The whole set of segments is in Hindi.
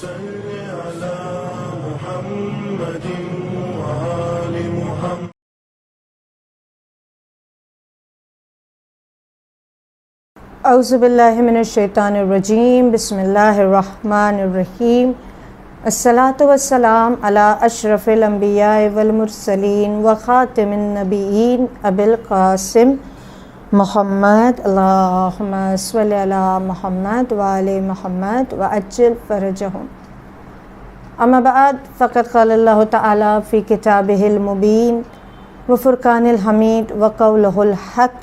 सल्लि अला मुहम्मदिन व आलि मुहम्मद। औज़ु बिल्लाहि मिनश शैतानिर रजीम। बिस्मिल्लाहिर रहमानिर रहीम। अस्सलातु वस्सलाम अला अशरफिल अंबिया वल मुरसलीन व खातिमिन नबिय्यीन अबिल क़ासिम मुहम्मद। अल्लाहुम्मा सल्लि अला मुहम्मद व आले मुहम्मद व अज्जिल फ़रजहुम। अम्मा बअद फ़क़द क़ालल्लाहु तआला फ़ी किताबिहिल मुबीन व फ़ुरक़ानिल हमीद व क़ौलुहुल हक़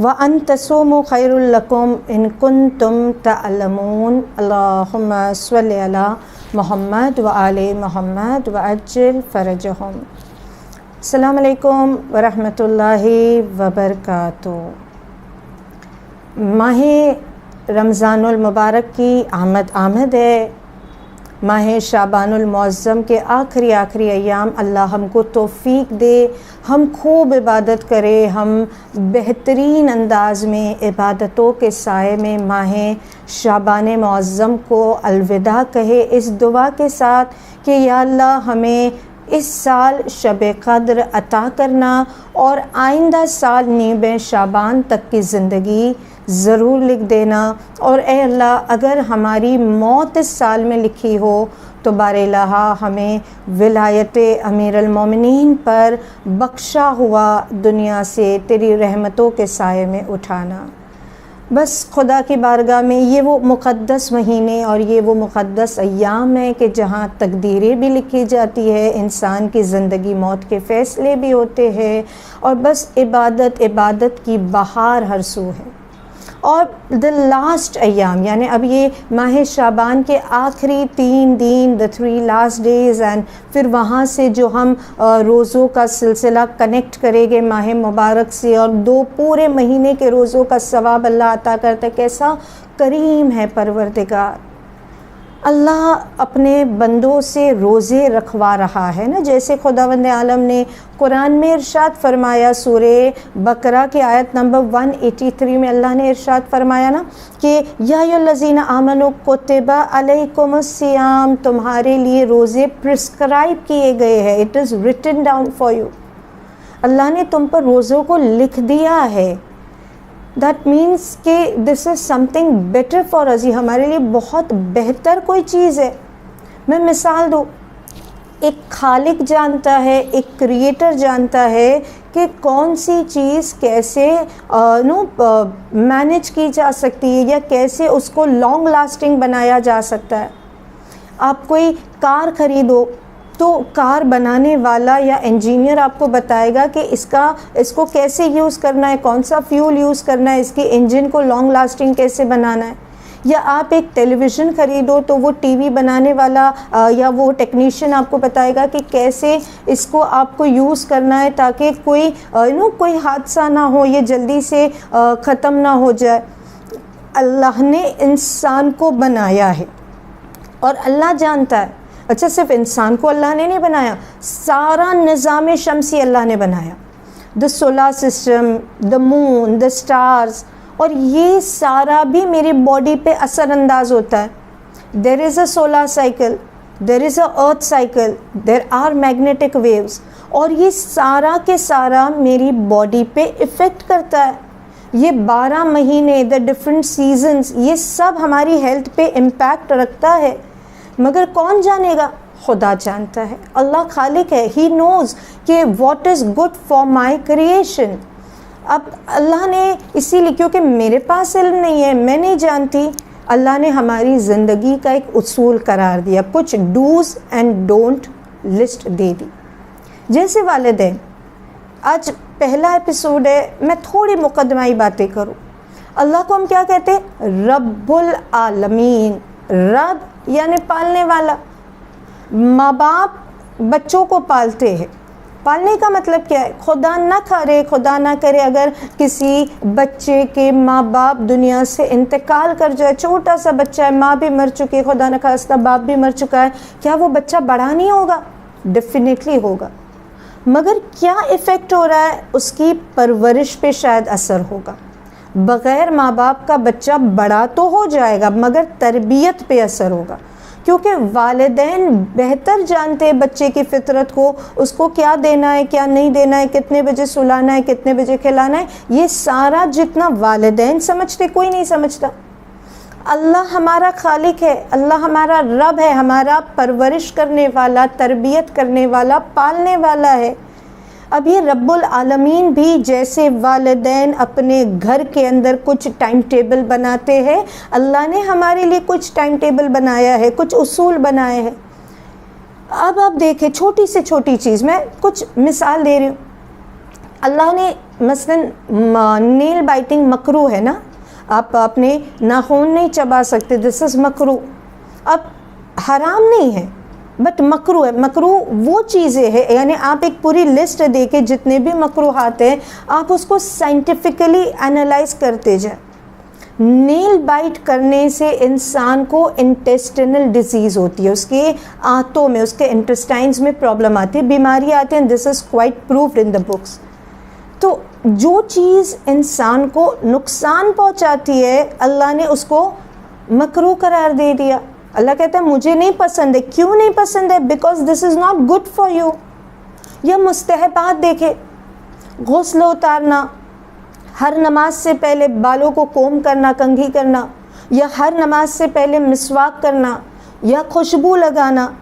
व अन तसूमु खैरुल लकुम इन कुन्तुम तअलमून। अल्लाहुम्मा सल्लि अला मुहम्मद व आले मुहम्मद व अज्जिल फ़रजहुम। अस्सलामु अलैकुम व रहमतुल्लाहि व बरकातुहू। माह रमज़ानुल मुबारक की आमद है। माह शाबानुल मुअज़्ज़म के आखिरी अय्याम अल्लाह हमको तौफ़ीक दे, हम खूब इबादत करें, हम बेहतरीन अंदाज़ में इबादतों के साए में माह शाबान मुअज़्ज़म को अलविदा कहे, इस दुआ के साथ कि या अल्लाह हमें इस साल शब क़द्र अता करना और आइंदा साल नीब शाबान तक की ज़िंदगी ज़रूर लिख देना। और ए अल्लाह, अगर हमारी मौत इस साल में लिखी हो तो बारिलाहा हमें विलायत अमीरुल मोमिनीन पर बख्शा हुआ दुनिया से तेरी रहमतों के साए में उठाना। बस खुदा की बारगाह में ये वो मुक़द्दस महीने और ये वो मुक़द्दस अय्याम है कि जहाँ तकदीरें भी लिखी जाती है, इंसान की ज़िंदगी मौत के फ़ैसले भी होते हैं और बस इबादत की बहार हर सू है। और द लास्ट अय्याम यानी अब ये माह शाबान के आखिरी 3 दिन, द 3 लास्ट डेज़, एंड फिर वहाँ से जो हम रोज़ों का सिलसिला कनेक्ट करेंगे माह मुबारक से और 2 पूरे महीने के रोज़ों का सवाब अल्लाह अता करता है। कैसा करीम है परवरदिगार। अल्लाह अपने बंदों से रोज़े रखवा रहा है ना, जैसे खुदावंद आलम ने कुरान में इरशाद फरमाया। सूरे बकरा की आयत नंबर 183 में अल्लाह ने इरशाद फरमाया ना कि या अय्युहल्लज़ीना आमनू कुतिबा अलैकुमुस्सियाम, तुम्हारे लिए रोज़े प्रिस्क्राइब किए गए हैं, it is written down for you. Allah ने तुम पर रोज़ों को लिख दिया है। दैट मीन्स कि this is something better for us, ये हमारे लिए बहुत बेहतर कोई चीज़ है। मैं मिसाल दूँ, एक खालिक जानता है, एक क्रिएटर जानता है कि कौन सी चीज़ कैसे मैनेज की जा सकती है या कैसे उसको लॉन्ग लास्टिंग बनाया जा सकता है। आप कोई कार ख़रीदो तो कार बनाने वाला या इंजीनियर आपको बताएगा कि इसको कैसे यूज़ करना है, कौन सा फ्यूल यूज़ करना है, इसके इंजन को लॉन्ग लास्टिंग कैसे बनाना है। या आप एक टेलीविज़न ख़रीदो तो वो टीवी बनाने वाला या वो टेक्नीशियन आपको बताएगा कि कैसे इसको आपको यूज़ करना है ताकि कोई हादसा ना हो, ये जल्दी से ख़त्म ना हो जाए। अल्लाह ने इंसान को बनाया है और अल्लाह जानता है। अच्छा, सिर्फ इंसान को अल्लाह ने नहीं बनाया, सारा निज़ाम शम्सी अल्लाह ने बनाया, the solar system, the moon, the stars, और ये सारा भी मेरी बॉडी पे असरअंदाज होता है। There is a solar cycle, there is a earth cycle, there are magnetic waves, और ये सारा के सारा मेरी बॉडी पे इफ़ेक्ट करता है। ये 12 महीने, द डिफरेंट सीजन्स, ये सब हमारी हेल्थ पे इम्पैक्ट रखता है। मगर कौन जानेगा? खुदा जानता है। अल्लाह खालिक है, ही नोज़ कि what is good for my creation. अब अल्लाह ने इसीलिए, क्योंकि मेरे पास इल्म नहीं है, मैं नहीं जानती, अल्लाह ने हमारी ज़िंदगी का एक उसूल करार दिया, कुछ डूज़ एंड डोंट लिस्ट दे दी। जैसे वालिदैन, आज पहला एपिसोड है, मैं थोड़ी मुकदमाई बातें करूँ। अल्लाह को हम क्या कहते हैं? रब्बुल आलमीन। रब यानी पालने वाला। माँ बाप बच्चों को पालते हैं। पालने का मतलब क्या है? खुदा ना करे अगर किसी बच्चे के माँ बाप दुनिया से इंतकाल कर जाए, छोटा सा बच्चा है, माँ भी मर चुकी है, खुदा न खास्ता बाप भी मर चुका है, क्या वो बच्चा बड़ा नहीं होगा? डेफिनेटली होगा। मगर क्या इफ़ेक्ट हो रहा है? उसकी परवरिश पे शायद असर होगा। बग़ैर माँ बाप का बच्चा बड़ा तो हो जाएगा मगर तरबियत पे असर होगा। क्योंकि वालिदैन बेहतर जानते हैं बच्चे की फितरत को, उसको क्या देना है क्या नहीं देना है, कितने बजे सुलाना है कितने बजे खिलाना है, ये सारा जितना वालिदैन समझते कोई नहीं समझता। अल्लाह हमारा खालिक है, अल्लाह हमारा रब है, हमारा परवरिश करने वाला, तरबियत करने वाला, पालने वाला है। अब ये रब्बुल आलमीन भी जैसे वालिदैन अपने घर के अंदर कुछ टाइम टेबल बनाते हैं, अल्लाह ने हमारे लिए कुछ टाइम टेबल बनाया है, कुछ उसूल बनाए हैं। अब आप देखें छोटी से छोटी चीज़, मैं कुछ मिसाल दे रही हूँ। अल्लाह ने मसलन नेल बाइटिंग मकरू है ना, आप अपने नाखून नहीं चबा सकते, दिस इज़ मकरू। अब हराम नहीं है बट मकरू है। मकरू वो चीज़ें हैं, यानी आप एक पूरी लिस्ट दे के जितने भी मकरूहात हैं आप उसको साइंटिफिकली एनालाइज करते जाए। नेल बाइट करने से इंसान को इंटेस्टिनल डिजीज़ होती है, उसके आंतों में, उसके इंटेस्टाइन्स में प्रॉब्लम आती है, बीमारी आती है। This is quite proved in the books. तो जो चीज़ इंसान को नुकसान पहुंचाती है अल्लाह ने उसको मकरू करार दे दिया। अल्लाह कहता है मुझे नहीं पसंद है। क्यों नहीं पसंद है? Because this is not good for you. या मुस्तहबात देखे, गुस्ल उतारना, हर नमाज से पहले बालों को कोम करना, कंघी करना, या हर नमाज से पहले मिसवाक करना या खुशबू लगाना,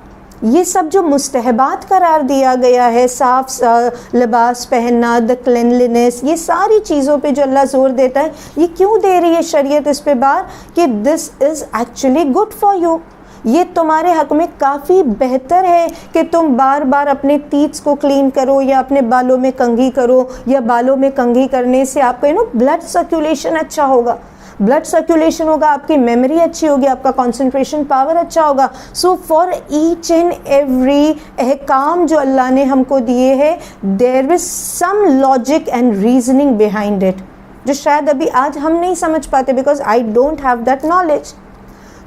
ये सब जो मुस्तहबात करार दिया गया है, साफ लिबास पहनना, द क्लिनलीनेस, ये सारी चीज़ों पे जो अल्लाह जोर देता है, ये क्यों दे रही है शरीयत इस पे बार कि this is actually good for you. ये तुम्हारे हक़ में काफ़ी बेहतर है कि तुम बार बार अपने टीथ्स को क्लीन करो या अपने बालों में कंघी करो, या बालों में कंघी करने से आपका ब्लड सर्कुलेशन अच्छा होगा। ब्लड सर्कुलेशन होगा, आपकी मेमोरी अच्छी होगी, आपका कंसंट्रेशन पावर अच्छा होगा। So for each and every अहकाम जो अल्लाह ने हमको दिए हैं, there is some logic and reasoning behind it, जो शायद अभी आज हम नहीं समझ पाते because I don't have that knowledge.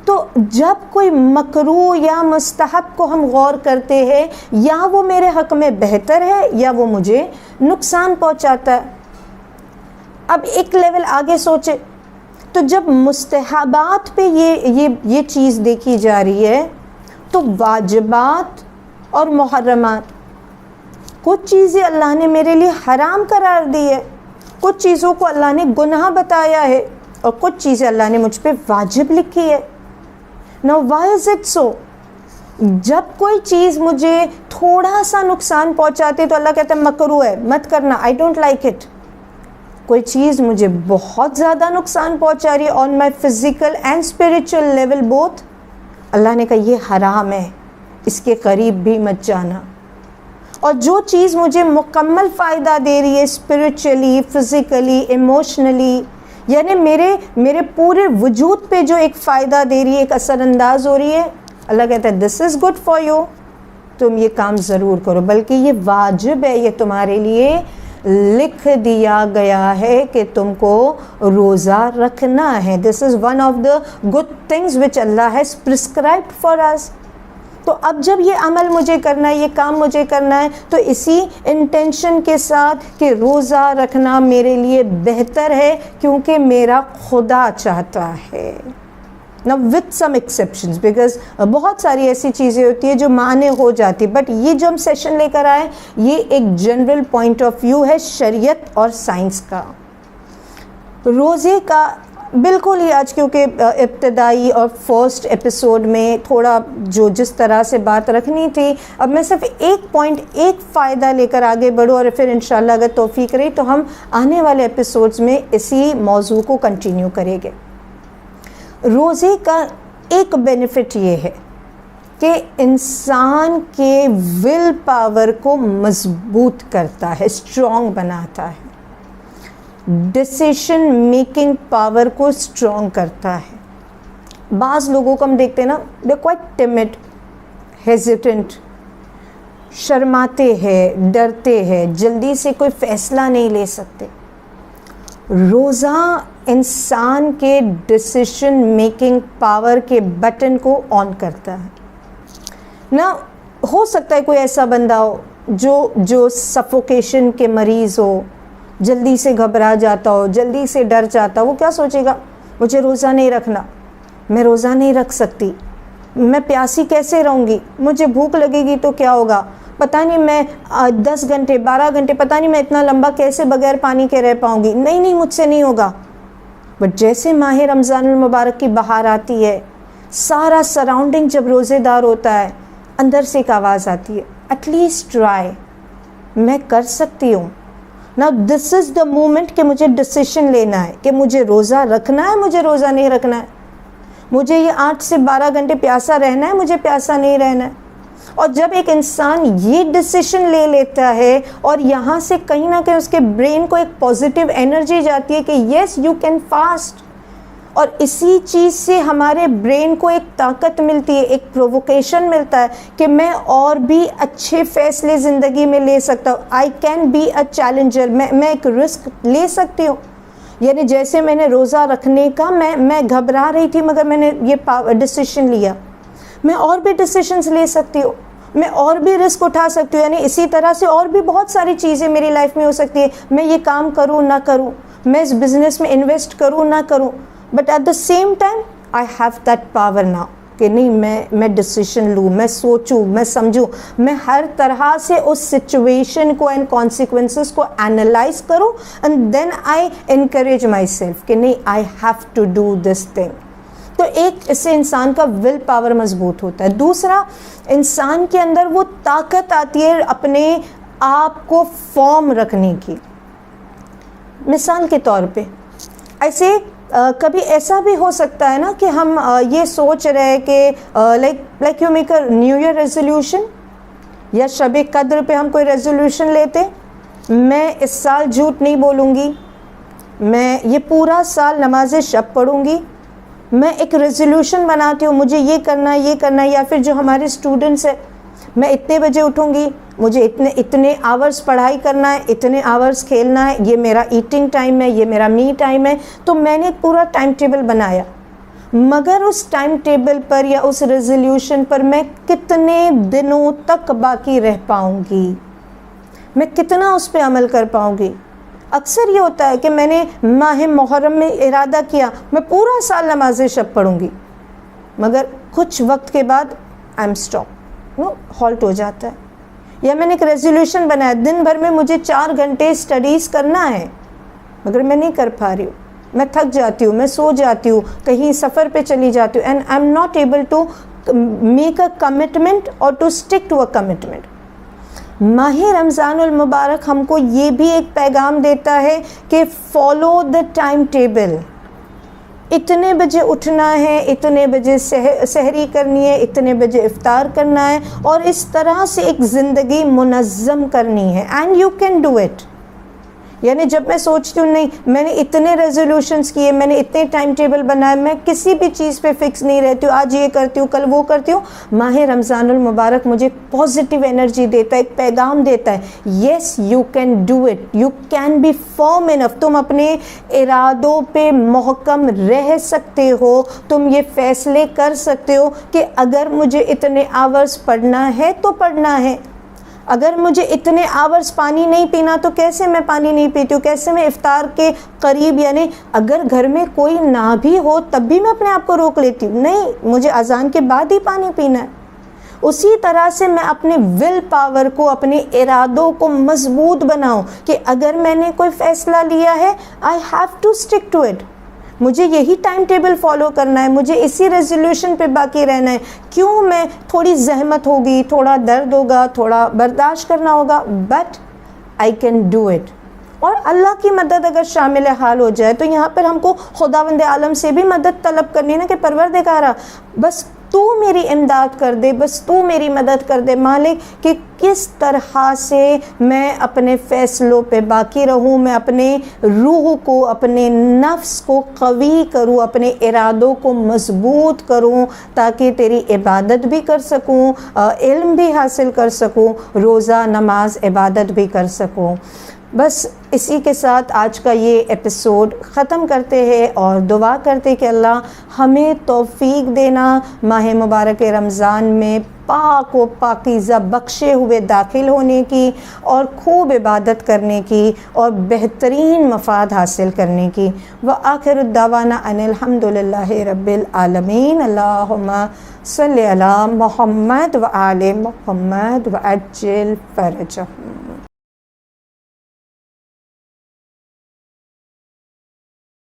तो जब कोई मकरू या मुस्तहब को हम गौर करते हैं, या वो मेरे हक़ में बेहतर है या वो मुझे नुकसान पहुंचाता है। अब एक लेवल आगे सोचे, तो जब मुस्तहबात पे ये चीज़ देखी जा रही है, तो वाजिबात और मुहर्रमात, कुछ चीज़ें अल्लाह ने मेरे लिए हराम करार दी है, कुछ चीज़ों को अल्लाह ने गुनाह बताया है, और कुछ चीज़ें अल्लाह ने मुझ पे वाजिब लिखी है। Now why is it so? जब कोई चीज़ मुझे थोड़ा सा नुकसान पहुंचाती तो अल्लाह कहता है मकरू है, मत करना, आई डोंट लाइक इट। कोई चीज़ मुझे बहुत ज़्यादा नुकसान पहुंचा रही है on my physical and spiritual level both, Allah ने कहा ये हराम है, इसके करीब भी मत जाना। और जो चीज़ मुझे मुकम्मल फ़ायदा दे रही है स्पिरिचुअली, फ़िज़िकली, इमोशनली, यानी मेरे पूरे वजूद पे जो एक फ़ायदा दे रही है, एक असरअंदाज हो रही है, अल्लाह कहता है this is good for you, तुम ये काम ज़रूर करो, बल्कि ये वाजिब है, ये तुम्हारे लिए लिख दिया गया है कि तुमको रोज़ा रखना है। This is one of the good things which Allah has prescribed for us. तो अब जब ये अमल मुझे करना है, ये काम मुझे करना है, तो इसी इंटेंशन के साथ कि रोज़ा रखना मेरे लिए बेहतर है क्योंकि मेरा खुदा चाहता है। ना विथ सम एक्सेप्शंस, बिकॉज बहुत सारी ऐसी चीज़ें होती है जो माने हो जाती, बट ये जो हम सेशन लेकर आए ये एक जनरल पॉइंट ऑफ व्यू है शरीयत और साइंस का। रोज़े का बिल्कुल ही आज, क्योंकि इब्तदाई और फर्स्ट एपिसोड में थोड़ा जो जिस तरह से बात रखनी थी, अब मैं सिर्फ एक पॉइंट, एक फ़ायदा लेकर आगे बढ़ूँ और फिर इंशाल्लाह अगर तौफीक रही तो हम आने वाले एपिसोड्स में इसी मौजू को कंटिन्यू करेंगे। रोज़े का एक बेनिफिट ये है कि इंसान के विल पावर को मजबूत करता है, स्ट्रॉन्ग बनाता है, डिसीशन मेकिंग पावर को स्ट्रॉन्ग करता है। बाज़ लोगों को हम देखते हैं ना, दे क्वाइट टिमिड, हेजिटेंट, शर्माते हैं, डरते हैं, जल्दी से कोई फ़ैसला नहीं ले सकते। रोज़ा इंसान के डिसीशन मेकिंग पावर के बटन को ऑन करता है ना। हो सकता है कोई ऐसा बंदा हो जो सफोकेशन के मरीज़ हो, जल्दी से घबरा जाता हो, जल्दी से डर जाता हो, वो क्या सोचेगा, मुझे रोज़ा नहीं रखना, मैं रोज़ा नहीं रख सकती, मैं प्यासी कैसे रहूँगी, मुझे भूख लगेगी तो क्या होगा, पता नहीं मैं 10 घंटे 12 घंटे, पता नहीं मैं इतना लंबा कैसे बगैर पानी के रह पाऊँगी, नहीं मुझसे नहीं होगा। बट जैसे माह रमज़ानुल मुबारक की बहार आती है, सारा सराउंडिंग जब रोज़ेदार होता है, अंदर से एक आवाज़ आती है, एटलीस्ट ट्राई, मैं कर सकती हूँ। Now this is the moment कि मुझे डिसीजन लेना है कि मुझे रोज़ा रखना है, मुझे रोज़ा नहीं रखना है, मुझे ये 8 से 12 घंटे प्यासा रहना है, मुझे प्यासा नहीं रहना है। और जब एक इंसान ये डिसीजन ले लेता है और यहाँ से कहीं ना कहीं उसके ब्रेन को एक पॉजिटिव एनर्जी जाती है कि येस यू कैन फास्ट, और इसी चीज़ से हमारे ब्रेन को एक ताकत मिलती है, एक प्रोवोकेशन मिलता है कि मैं और भी अच्छे फैसले ज़िंदगी में ले सकता हूँ। I can be a challenger, मैं एक रिस्क ले सकती हूँ। यानी जैसे मैंने रोज़ा रखने का मैं घबरा रही थी, मगर मैंने ये डिसीजन लिया, मैं और भी डिसीजंस ले सकती हूँ, मैं और भी रिस्क उठा सकती हूँ। यानी इसी तरह से और भी बहुत सारी चीज़ें मेरी लाइफ में हो सकती है। मैं ये काम करूँ ना करूँ, मैं इस बिज़नेस में इन्वेस्ट करूँ ना करूँ, but at the same time I have that power now कि नहीं, मैं डिसीजन लूँ, मैं सोचूँ, मैं समझूँ, मैं हर तरह से उस सिचुएशन को एंड कॉन्सिक्वेंसेस को एनालाइज करूँ, and then I encourage myself कि नहीं, I have to do this thing. तो एक इससे इंसान का विल पावर मजबूत होता है। दूसरा, इंसान के अंदर वो ताकत आती है अपने आप को फॉर्म रखने की। मिसाल के तौर पे ऐसे कभी ऐसा भी हो सकता है ना कि हम ये सोच रहे हैं कि like you make a new year resolution, या शब कद्र पे हम कोई रेजोल्यूशन लेते, मैं इस साल झूठ नहीं बोलूँगी, मैं ये पूरा साल नमाज शब पढ़ूँगी, मैं एक रेजोल्यूशन बनाती हूँ, मुझे ये करना है ये करना है। या फिर जो हमारे स्टूडेंट्स हैं, मैं इतने बजे उठूँगी, मुझे इतने आवर्स पढ़ाई करना है, इतने आवर्स खेलना है, ये मेरा ईटिंग टाइम है, ये मेरा मी टाइम है। तो मैंने एक पूरा टाइम टेबल बनाया, मगर उस टाइम टेबल पर या उस रेजोल्यूशन पर मैं कितने दिनों तक बाकी रह पाऊँगी, मैं कितना उस पर अमल कर पाऊँगी। अक्सर ये होता है कि मैंने माह मुहर्रम में इरादा किया मैं पूरा साल नमाज शब पढ़ूँगी, मगर कुछ वक्त के बाद आई एम स्टॉप, हॉल्ट हो जाता है। या मैंने एक रेजोल्यूशन बनाया, दिन भर में मुझे 4 घंटे स्टडीज़ करना है, मगर मैं नहीं कर पा रही हूँ, मैं थक जाती हूँ, मैं सो जाती हूँ, कहीं सफ़र पे चली जाती हूँ, and I am not able to make a commitment और to stick to a commitment. माह रमज़ानुल मुबारक हमको ये भी एक पैगाम देता है कि फॉलो द टाइम टेबल। इतने बजे उठना है, इतने बजे सहरी करनी है, इतने बजे इफ्तार करना है, और इस तरह से एक ज़िंदगी मुनज़्ज़म करनी है, and you can do it. यानी जब मैं सोचती हूँ नहीं, मैंने इतने रेजोल्यूशंस किए, मैंने इतने टाइम टेबल बनाए, मैं किसी भी चीज़ पे फिक्स नहीं रहती हूँ, आज ये करती हूँ कल वो करती हूँ, माह रमज़ानुल मुबारक मुझे पॉजिटिव एनर्जी देता है, एक पैगाम देता है, yes you can do it, you can be firm enough. तुम अपने इरादों पे महकम रह सकते हो, तुम ये फैसले कर सकते हो कि अगर मुझे इतने आवर्स पढ़ना है तो पढ़ना है, अगर मुझे इतने आवर्स पानी नहीं पीना तो कैसे मैं पानी नहीं पीती हूँ, कैसे मैं इफ्तार के करीब, यानी अगर घर में कोई ना भी हो तब भी मैं अपने आप को रोक लेती हूँ, नहीं मुझे अजान के बाद ही पानी पीना है। उसी तरह से मैं अपने विल पावर को, अपने इरादों को मजबूत बनाऊँ कि अगर मैंने कोई फ़ैसला लिया है, I have to stick to it, मुझे यही टाइम टेबल फॉलो करना है, मुझे इसी रेजोल्यूशन पे बाकी रहना है। क्यों, मैं थोड़ी जहमत होगी, थोड़ा दर्द होगा, थोड़ा बर्दाश्त करना होगा, but I can do it. और अल्लाह की मदद अगर शामिल हाल हो जाए तो यहाँ पर हमको खुदावंद आलम से भी मदद तलब करनी है ना कि परवरदिगारा बस तू मेरी इमदाद कर दे, बस तू मेरी मदद कर दे मालिक, कि किस तरह से मैं अपने फ़ैसलों पे बाकी रहूँ, मैं अपने रूह को, अपने नफ्स को कवी करूँ, अपने इरादों को मजबूत करूँ, ताकि तेरी इबादत भी कर सकूँ, इल्म भी हासिल कर सकूँ, रोज़ा नमाज इबादत भी कर सकूँ। बस इसी के साथ आज का ये एपिसोड ख़त्म करते हैं और दुआ करते कि अल्लाह हमें तौफीक देना माह मुबारक रमज़ान में पाक व पाकीज़ा बख्शे हुए दाखिल होने की और खूब इबादत करने की और बेहतरीन मफ़ाद हासिल करने की। व आखिर दावाना अनिल हम्दुलिल्लाहि रब्बिल आलमीन। अल्लाहुम्मा सल्लि अला मुहम्मद व आले मुहम्मद व अज्जिल फरजहुम।